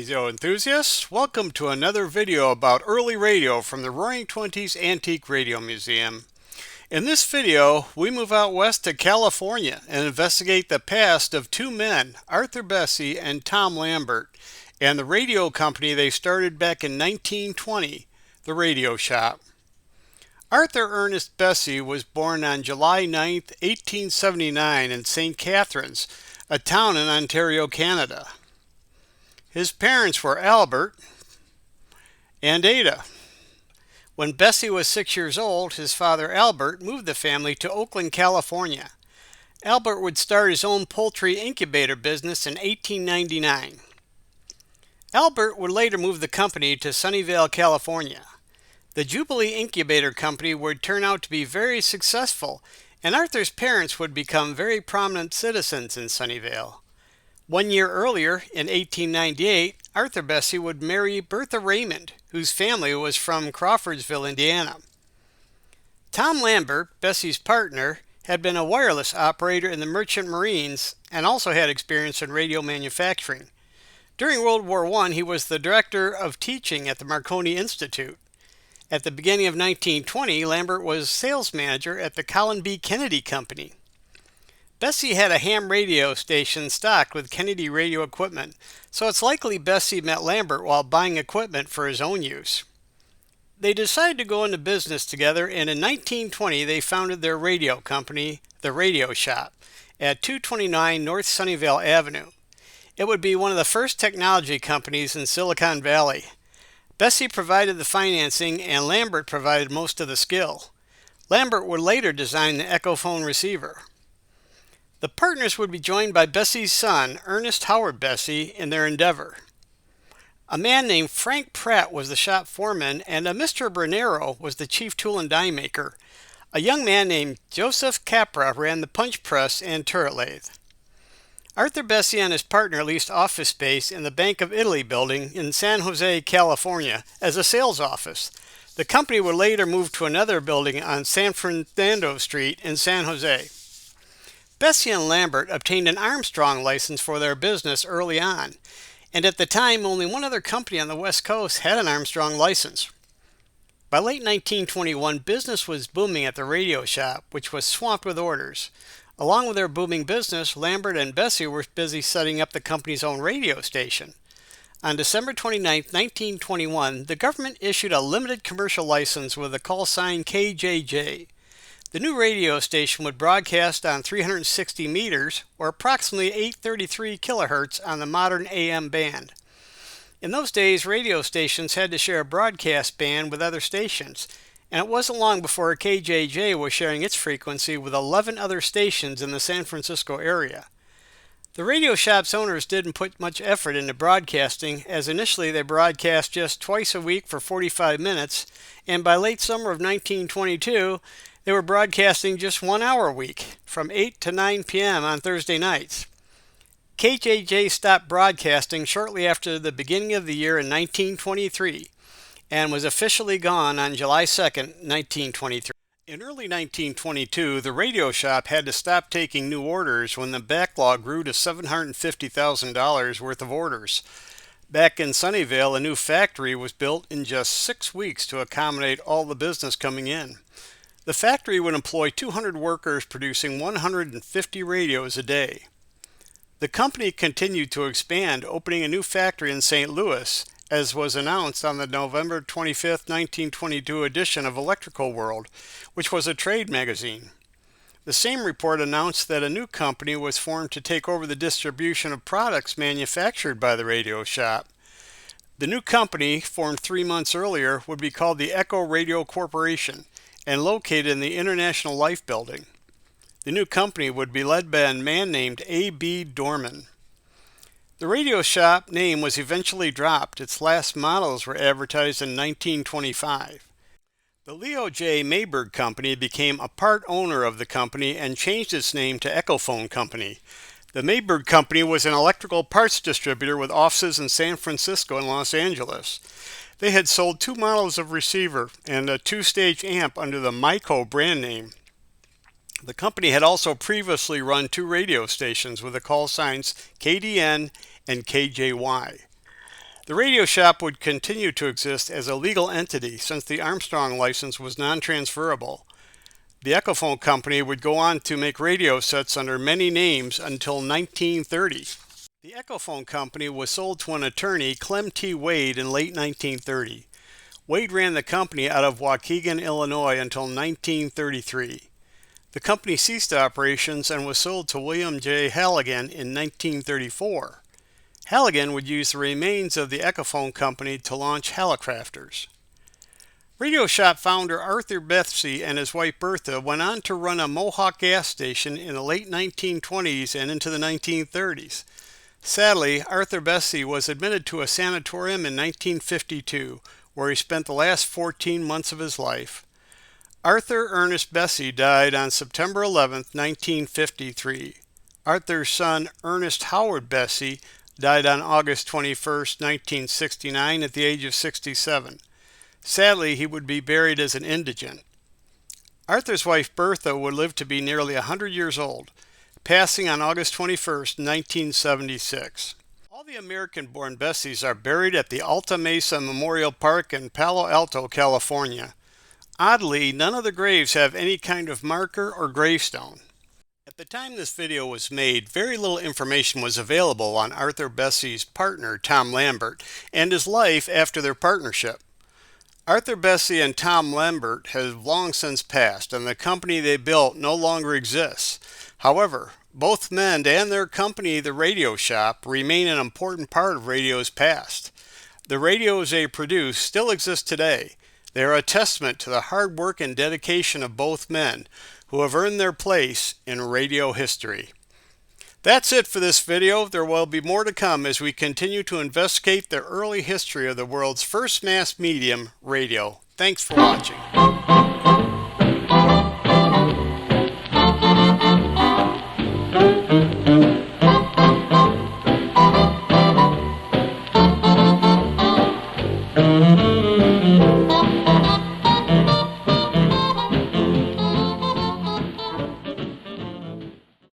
radio enthusiasts. Welcome to another video about early radio from the Roaring Twenties Antique Radio Museum. In this video, we move out west to California and investigate the past of two men, Arthur Bessie and Tom Lambert, and the radio company they started back in 1920, the Radio Shop. Arthur Ernest Bessie was born on July 9, 1879 in St. Catharines, a town in Ontario, Canada. His parents were Albert and Ada. When Bessie was 6 years old, his father Albert moved the family to Oakland, California. Albert would start his own poultry incubator business in 1899. Albert would later move the company to Sunnyvale, California. The Jubilee Incubator Company would turn out to be very successful, and Arthur's parents would become very prominent citizens in Sunnyvale. 1 year earlier, in 1898, Arthur Bessie would marry Bertha Raymond, whose family was from Crawfordsville, Indiana. Tom Lambert, Bessie's partner, had been a wireless operator in the Merchant Marines and also had experience in radio manufacturing. During World War I, he was the director of teaching at the Marconi Institute. At the beginning of 1920, Lambert was sales manager at the Colin B. Kennedy Company. Bessie had a ham radio station stocked with Kennedy radio equipment, so it's likely Bessie met Lambert while buying equipment for his own use. They decided to go into business together, and in 1920 they founded their radio company, the Radio Shop, at 229 North Sunnyvale Avenue. It would be one of the first technology companies in Silicon Valley. Bessie provided the financing, and Lambert provided most of the skill. Lambert would later design the Echophone receiver. The partners would be joined by Bessie's son, Ernest Howard Bessie, in their endeavor. A man named Frank Pratt was the shop foreman, and a Mr. Bernero was the chief tool and die maker. A young man named Joseph Capra ran the punch press and turret lathe. Arthur Bessie and his partner leased office space in the Bank of Italy building in San Jose, California, as a sales office. The company would later move to another building on San Fernando Street in San Jose. Bessie and Lambert obtained an Armstrong license for their business early on, and at the time only one other company on the West Coast had an Armstrong license. By late 1921, business was booming at the Radio Shop, which was swamped with orders. Along with their booming business, Lambert and Bessie were busy setting up the company's own radio station. On December 29, 1921, the government issued a limited commercial license with a call sign KJJ. The new radio station would broadcast on 360 meters, or approximately 833 kilohertz on the modern AM band. In those days, radio stations had to share a broadcast band with other stations, and it wasn't long before KJJ was sharing its frequency with 11 other stations in the San Francisco area. The Radio Shop's owners didn't put much effort into broadcasting, as initially they broadcast just twice a week for 45 minutes, and by late summer of 1922, they were broadcasting just 1 hour a week, from 8 to 9 p.m. on Thursday nights. KJJ stopped broadcasting shortly after the beginning of the year in 1923 and was officially gone on July 2, 1923. In early 1922, the Radio Shop had to stop taking new orders when the backlog grew to $750,000 worth of orders. Back in Sunnyvale, a new factory was built in just 6 weeks to accommodate all the business coming in. The factory would employ 200 workers producing 150 radios a day. The company continued to expand, opening a new factory in St. Louis, as was announced on the November 25, 1922 edition of Electrical World, which was a trade magazine. The same report announced that a new company was formed to take over the distribution of products manufactured by the Radio Shop. The new company, formed 3 months earlier, would be called the Echo Radio Corporation, and located in the International Life Building. The new company would be led by a man named A.B. Dorman. The Radio Shop name was eventually dropped. Its last models were advertised in 1925. The Leo J. Mayberg Company became a part owner of the company and changed its name to Echophone Company. The Mayberg Company was an electrical parts distributor with offices in San Francisco and Los Angeles. They had sold 2 models of receiver and a 2-stage amp under the Myco brand name. The company had also previously run 2 radio stations with the call signs KDN and KJY. The radio shop would continue to exist as a legal entity since the Armstrong license was non-transferable. The Echophone Company would go on to make radio sets under many names until 1930. The Echophone Company was sold to an attorney, Clem T. Wade, in late 1930. Wade ran the company out of Waukegan, Illinois until 1933. The company ceased operations and was sold to William J. Halligan in 1934. Halligan would use the remains of the Echophone Company to launch Hallicrafters. Radio Shop founder Arthur Bethsy and his wife Bertha went on to run a Mohawk gas station in the late 1920s and into the 1930s. Sadly, Arthur Bethsy was admitted to a sanatorium in 1952, where he spent the last 14 months of his life. Arthur Ernest Bessey died on September 11, 1953. Arthur's son, Ernest Howard Bessey, died on August 21, 1969, at the age of 67. Sadly, he would be buried as an indigent. Arthur's wife Bertha would live to be nearly 100 years old, passing on August 21, 1976. All the American-born Besseys are buried at the Alta Mesa Memorial Park in Palo Alto, California. Oddly, none of the graves have any kind of marker or gravestone. At the time this video was made, very little information was available on Arthur Bessey's partner, Tom Lambert, and his life after their partnership. Arthur Bessey and Tom Lambert have long since passed, and the company they built no longer exists. However, both men and their company, the Radio Shop, remain an important part of radio's past. The radios they produce still exist today. They are a testament to the hard work and dedication of both men, who have earned their place in radio history. That's it for this video. There will be more to come as we continue to investigate the early history of the world's first mass medium, radio. Thanks for watching.